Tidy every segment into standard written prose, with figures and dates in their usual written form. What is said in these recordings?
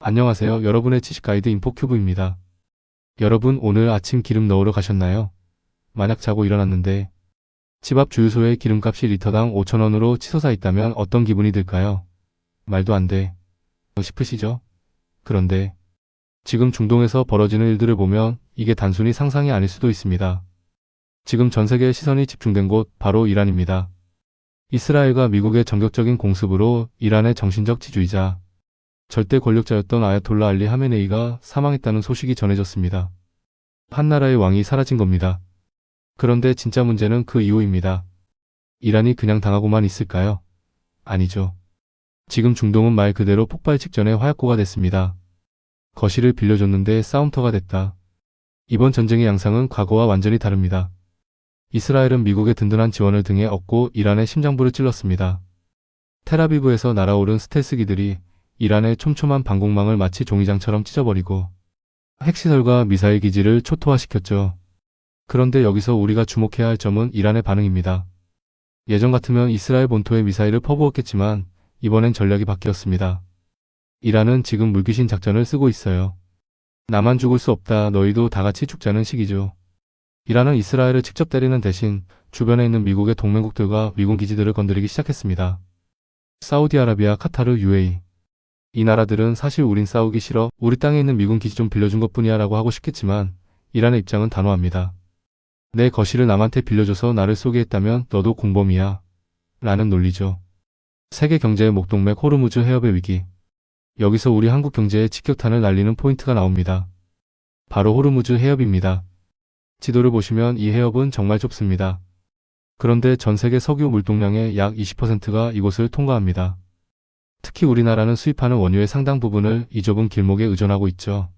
안녕하세요. 여러분의 지식 가이드 인포큐브입니다. 여러분 오늘 아침 기름 넣으러 가셨나요? 만약 자고 일어났는데 집 앞 주유소에 기름값이 리터당 5,000원으로 치솟아 있다면 어떤 기분이 들까요? 말도 안 돼. 싶으시죠? 그런데 지금 중동에서 벌어지는 일들을 보면 이게 단순히 상상이 아닐 수도 있습니다. 지금 전 세계의 시선이 집중된 곳 바로 이란입니다. 이스라엘과 미국의 전격적인 공습으로 이란의 정신적 지주이자 절대 권력자였던 아야톨라 알리 하메네이가 사망했다는 소식이 전해졌습니다. 한 나라의 왕이 사라진 겁니다. 그런데 진짜 문제는 그 이후입니다. 이란이 그냥 당하고만 있을까요? 아니죠. 지금 중동은 말 그대로 폭발 직전의 화약고가 됐습니다. 거실을 빌려줬는데 싸움터가 됐다. 이번 전쟁의 양상은 과거와 완전히 다릅니다. 이스라엘은 미국의 든든한 지원을 등에 업고 이란의 심장부를 찔렀습니다. 텔아비브에서 날아오른 스텔스기들이 이란의 촘촘한 방공망을 마치 종이장처럼 찢어버리고 핵시설과 미사일 기지를 초토화시켰죠. 그런데 여기서 우리가 주목해야 할 점은 이란의 반응입니다. 예전 같으면 이스라엘 본토에 미사일을 퍼부었겠지만 이번엔 전략이 바뀌었습니다. 이란은 지금 물귀신 작전을 쓰고 있어요. 나만 죽을 수 없다, 너희도 다 같이 죽자는 식이죠. 이란은 이스라엘을 직접 때리는 대신 주변에 있는 미국의 동맹국들과 미군 기지들을 건드리기 시작했습니다. 사우디아라비아, 카타르, UAE. 이 나라들은 사실 우린 싸우기 싫어, 우리 땅에 있는 미군 기지 좀 빌려준 것뿐이야 라고 하고 싶겠지만 이란의 입장은 단호합니다. 내 거실을 남한테 빌려줘서 나를 쏘게 했다면 너도 공범이야 라는 논리죠. 세계 경제의 목동맥 호르무즈 해협의 위기. 여기서 우리 한국 경제에 직격탄을 날리는 포인트가 나옵니다. 바로 호르무즈 해협입니다. 지도를 보시면 이 해협은 정말 좁습니다. 그런데 전 세계 석유 물동량의 약 20%가 이곳을 통과합니다. 특히 우리나라는 수입하는 원유의 상당 부분을 이 좁은 길목에 의존하고 있죠.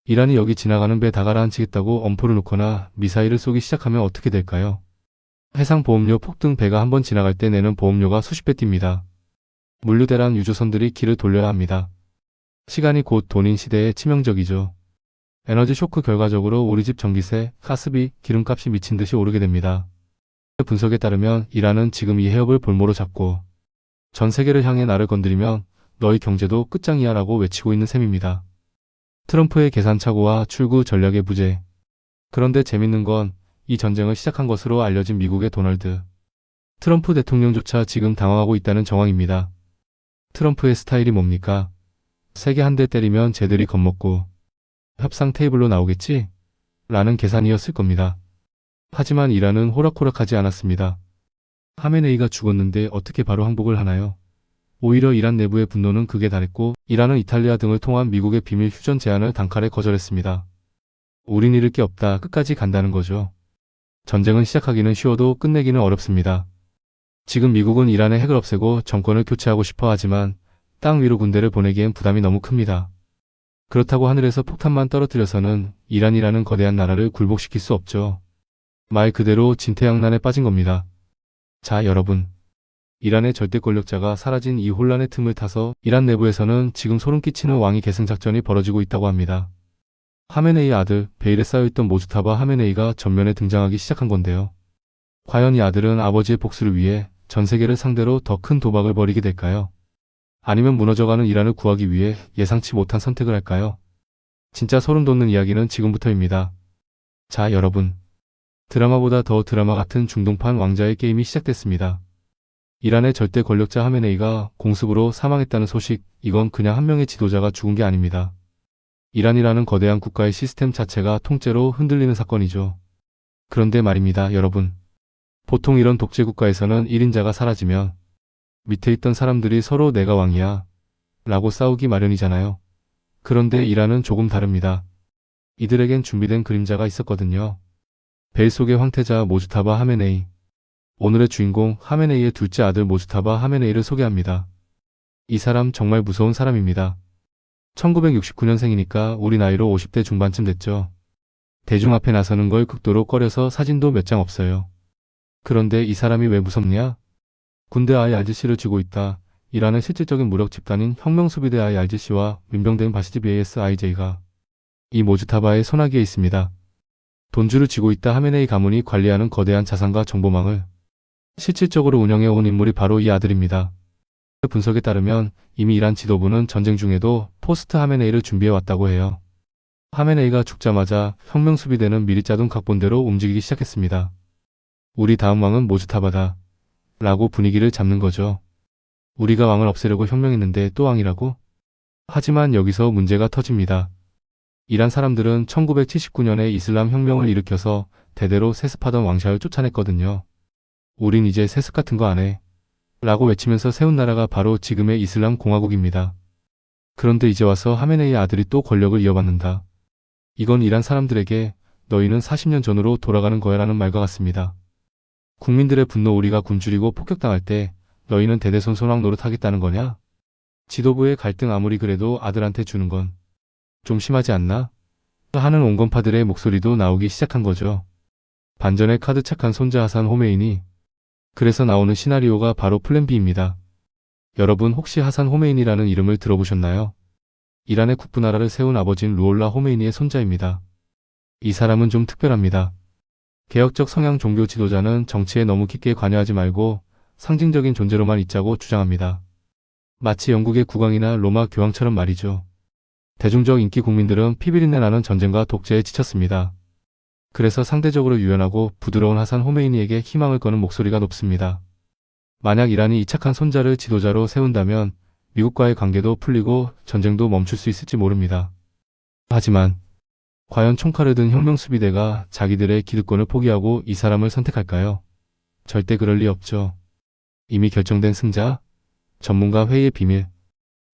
이란이 여기 지나가는 배 다 가라앉히겠다고 엄포를 놓거나 미사일을 쏘기 시작하면 어떻게 될까요? 해상보험료 폭등, 배가 한번 지나갈 때 내는 보험료가 수십 배 뜁니다. 물류대란 유조선들이 길을 돌려야 합니다. 시간이 곧 돈인 시대에 치명적이죠. 에너지 쇼크 결과적으로 우리 집 전기세, 가스비, 기름값이 미친 듯이 오르게 됩니다. 분석에 따르면 이란은 지금 이 해협을 볼모로 잡고 전 세계를 향해 나를 건드리면 너희 경제도 끝장이야 라고 외치고 있는 셈입니다. 트럼프의 계산착오와 출구 전략의 부재. 그런데 재밌는 건 이 전쟁을 시작한 것으로 알려진 미국의 도널드 트럼프 대통령조차 지금 당황하고 있다는 정황입니다. 트럼프의 스타일이 뭡니까? 세게 한 대 때리면 쟤들이 겁먹고 협상 테이블로 나오겠지? 라는 계산이었을 겁니다. 하지만 이란은 호락호락하지 않았습니다. 하메네이가 죽었는데 어떻게 바로 항복을 하나요? 오히려 이란 내부의 분노는 극에 달했고 이란은 이탈리아 등을 통한 미국의 비밀 휴전 제안을 단칼에 거절했습니다. 우린 잃을 게 없다, 끝까지 간다는 거죠. 전쟁은 시작하기는 쉬워도 끝내기는 어렵습니다. 지금 미국은 이란의 핵을 없애고 정권을 교체하고 싶어 하지만 땅 위로 군대를 보내기엔 부담이 너무 큽니다. 그렇다고 하늘에서 폭탄만 떨어뜨려서는 이란이라는 거대한 나라를 굴복시킬 수 없죠. 말 그대로 진퇴양난에 빠진 겁니다. 자, 여러분. 이란의 절대 권력자가 사라진 이 혼란의 틈을 타서 이란 내부에서는 지금 소름 끼치는 왕위 계승 작전이 벌어지고 있다고 합니다. 하메네이 아들, 베일에 쌓여있던 모주타바 하메네이가 전면에 등장하기 시작한 건데요. 과연 이 아들은 아버지의 복수를 위해 전 세계를 상대로 더 큰 도박을 벌이게 될까요? 아니면 무너져가는 이란을 구하기 위해 예상치 못한 선택을 할까요? 진짜 소름 돋는 이야기는 지금부터입니다. 자, 여러분. 드라마보다 더 드라마 같은 중동판 왕자의 게임이 시작됐습니다. 이란의 절대 권력자 하메네이가 공습으로 사망했다는 소식, 이건 그냥 한 명의 지도자가 죽은 게 아닙니다. 이란이라는 거대한 국가의 시스템 자체가 통째로 흔들리는 사건이죠. 그런데 말입니다, 여러분. 보통 이런 독재 국가에서는 1인자가 사라지면 밑에 있던 사람들이 서로 내가 왕이야 라고 싸우기 마련이잖아요. 그런데 이란은 조금 다릅니다. 이들에겐 준비된 그림자가 있었거든요. 베일 속의 황태자 모주타바 하메네이. 오늘의 주인공 하메네이의 둘째 아들 모주타바 하메네이를 소개합니다. 이 사람 정말 무서운 사람입니다. 1969년생이니까 우리 나이로 50대 중반쯤 됐죠. 대중 앞에 나서는 걸 극도로 꺼려서 사진도 몇 장 없어요. 그런데 이 사람이 왜 무섭냐? 군대 IRGC를 쥐고 있다. 이란의 실질적인 무력 집단인 혁명수비대 IRGC와 민병대인 바시지 BASIJ가 이 모주타바의 손아귀에 있습니다. 돈줄을 쥐고 있다. 하메네이 가문이 관리하는 거대한 자산과 정보망을 실질적으로 운영해온 인물이 바로 이 아들입니다. 분석에 따르면 이미 이란 지도부는 전쟁 중에도 포스트 하메네이를 준비해 왔다고 해요. 하메네이가 죽자마자 혁명 수비대는 미리 짜둔 각본대로 움직이기 시작했습니다. 우리 다음 왕은 모주타바다 라고 분위기를 잡는 거죠. 우리가 왕을 없애려고 혁명했는데 또 왕이라고? 하지만 여기서 문제가 터집니다. 이란 사람들은 1979년에 이슬람 혁명을 일으켜서 대대로 세습하던 왕샤를 쫓아냈거든요. 우린 이제 세습 같은 거 안 해. 라고 외치면서 세운 나라가 바로 지금의 이슬람 공화국입니다. 그런데 이제 와서 하메네이 아들이 또 권력을 이어받는다. 이건 이란 사람들에게 너희는 40년 전으로 돌아가는 거야 라는 말과 같습니다. 국민들의 분노 우리가 굶주리고 폭격당할 때 너희는 대대손손 노릇하겠다는 거냐? 지도부의 갈등 아무리 그래도 아들한테 주는 건 좀 심하지 않나? 하는 온건파들의 목소리도 나오기 시작한 거죠. 반전의 카드 착한 손자 하산 호메이니. 그래서 나오는 시나리오가 바로 플랜 B입니다. 여러분 혹시 하산 호메이니라는 이름을 들어보셨나요? 이란의 국부나라를 세운 아버지인 루올라 호메이니의 손자입니다. 이 사람은 좀 특별합니다. 개혁적 성향 종교 지도자는 정치에 너무 깊게 관여하지 말고 상징적인 존재로만 있자고 주장합니다. 마치 영국의 국왕이나 로마 교황처럼 말이죠. 대중적 인기 국민들은 피비린내 나는 전쟁과 독재에 지쳤습니다. 그래서 상대적으로 유연하고 부드러운 하산 호메이니에게 희망을 거는 목소리가 높습니다. 만약 이란이 이 착한 손자를 지도자로 세운다면 미국과의 관계도 풀리고 전쟁도 멈출 수 있을지 모릅니다. 하지만 과연 총칼을 든 혁명수비대가 자기들의 기득권을 포기하고 이 사람을 선택할까요? 절대 그럴 리 없죠. 이미 결정된 승자? 전문가 회의의 비밀.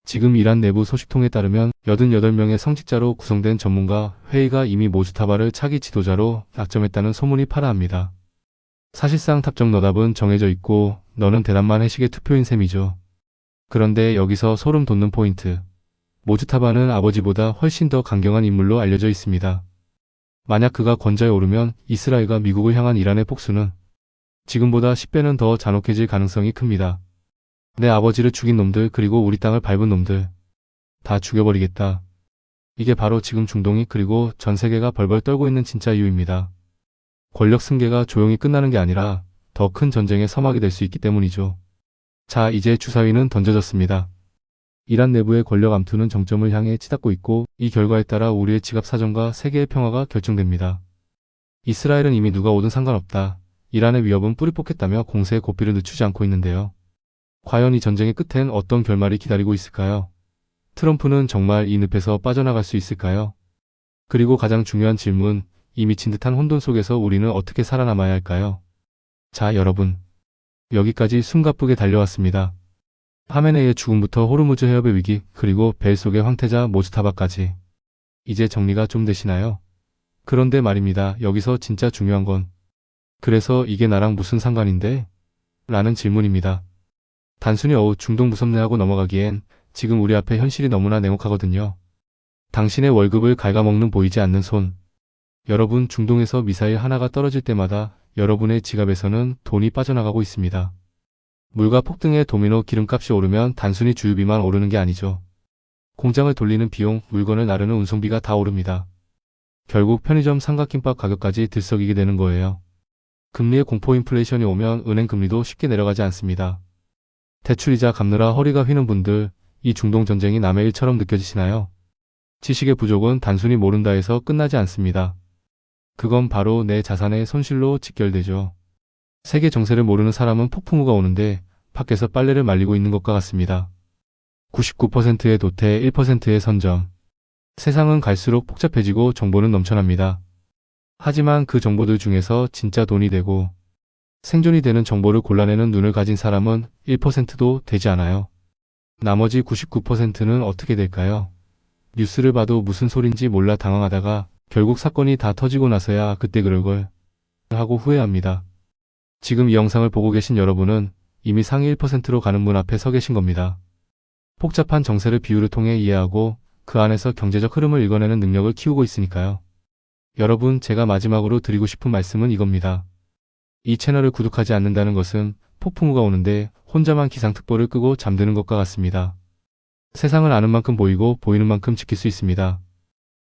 지금 이란 내부 소식통에 따르면 88명의 성직자로 구성된 전문가 회의가 이미 모주타바를 차기 지도자로 낙점했다는 소문이 파라합니다. 사실상 탑정 너답은 정해져 있고 너는 대단만 해식의 투표인 셈이죠. 그런데 여기서 소름 돋는 포인트. 모주타바는 아버지보다 훨씬 더 강경한 인물로 알려져 있습니다. 만약 그가 권좌에 오르면 이스라엘과 미국을 향한 이란의 폭수는 지금보다 10배는 더 잔혹해질 가능성이 큽니다. 내 아버지를 죽인 놈들 그리고 우리 땅을 밟은 놈들 다 죽여버리겠다. 이게 바로 지금 중동이 그리고 전 세계가 벌벌 떨고 있는 진짜 이유입니다. 권력 승계가 조용히 끝나는 게 아니라 더 큰 전쟁의 서막이 될 수 있기 때문이죠. 자, 이제 주사위는 던져졌습니다. 이란 내부의 권력 암투는 정점을 향해 치닫고 있고 이 결과에 따라 우리의 지갑 사정과 세계의 평화가 결정됩니다. 이스라엘은 이미 누가 오든 상관없다. 이란의 위협은 뿌리 뽑겠다며 공세의 고삐를 늦추지 않고 있는데요. 과연 이 전쟁의 끝엔 어떤 결말이 기다리고 있을까요? 트럼프는 정말 이 늪에서 빠져나갈 수 있을까요? 그리고 가장 중요한 질문, 이 미친 듯한 혼돈 속에서 우리는 어떻게 살아남아야 할까요? 자, 여러분. 여기까지 숨가쁘게 달려왔습니다. 하메네이의 죽음부터 호르무즈 해협의 위기, 그리고 벨 속의 황태자 모주타바까지. 이제 정리가 좀 되시나요? 그런데 말입니다. 여기서 진짜 중요한 건 그래서 이게 나랑 무슨 상관인데? 라는 질문입니다. 단순히 중동 무섭네 하고 넘어가기엔 지금 우리 앞에 현실이 너무나 냉혹하거든요. 당신의 월급을 갉아먹는 보이지 않는 손. 여러분 중동에서 미사일 하나가 떨어질 때마다 여러분의 지갑에서는 돈이 빠져나가고 있습니다. 물가 폭등의 도미노 기름값이 오르면 단순히 주유비만 오르는 게 아니죠. 공장을 돌리는 비용, 물건을 나르는 운송비가 다 오릅니다. 결국 편의점 삼각김밥 가격까지 들썩이게 되는 거예요. 금리의 공포 인플레이션이 오면 은행 금리도 쉽게 내려가지 않습니다. 대출이자 갚느라 허리가 휘는 분들, 이 중동 전쟁이 남의 일처럼 느껴지시나요? 지식의 부족은 단순히 모른다 해서 끝나지 않습니다. 그건 바로 내 자산의 손실로 직결되죠. 세계 정세를 모르는 사람은 폭풍우가 오는데 밖에서 빨래를 말리고 있는 것과 같습니다. 99%의 도태, 1%의 선점. 세상은 갈수록 복잡해지고 정보는 넘쳐납니다. 하지만 그 정보들 중에서 진짜 돈이 되고 생존이 되는 정보를 골라내는 눈을 가진 사람은 1%도 되지 않아요. 나머지 99%는 어떻게 될까요? 뉴스를 봐도 무슨 소린지 몰라 당황하다가 결국 사건이 다 터지고 나서야 그때 그럴 걸 하고 후회합니다. 지금 이 영상을 보고 계신 여러분은 이미 상위 1%로 가는 문 앞에 서 계신 겁니다. 복잡한 정세를 비유를 통해 이해하고 그 안에서 경제적 흐름을 읽어내는 능력을 키우고 있으니까요. 여러분, 제가 마지막으로 드리고 싶은 말씀은 이겁니다. 이 채널을 구독하지 않는다는 것은 폭풍우가 오는데 혼자만 기상특보를 끄고 잠드는 것과 같습니다. 세상을 아는 만큼 보이고 보이는 만큼 지킬 수 있습니다.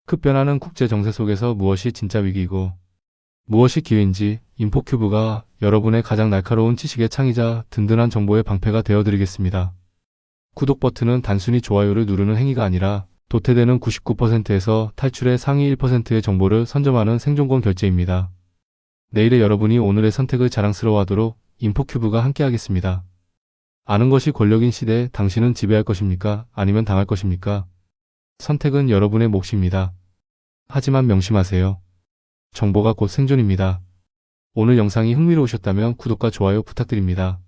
급변하는 국제 정세 속에서 무엇이 진짜 위기이고 무엇이 기회인지 인포큐브가 여러분의 가장 날카로운 지식의 창이자 든든한 정보의 방패가 되어드리겠습니다. 구독 버튼은 단순히 좋아요를 누르는 행위가 아니라 도태되는 99%에서 탈출의 상위 1%의 정보를 선점하는 생존권 결제입니다. 내일의 여러분이 오늘의 선택을 자랑스러워하도록 인포큐브가 함께하겠습니다. 아는 것이 권력인 시대에 당신은 지배할 것입니까? 아니면 당할 것입니까? 선택은 여러분의 몫입니다. 하지만 명심하세요. 정보가 곧 생존입니다. 오늘 영상이 흥미로우셨다면 구독과 좋아요 부탁드립니다.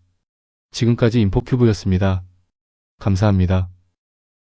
지금까지 인포큐브였습니다. 감사합니다.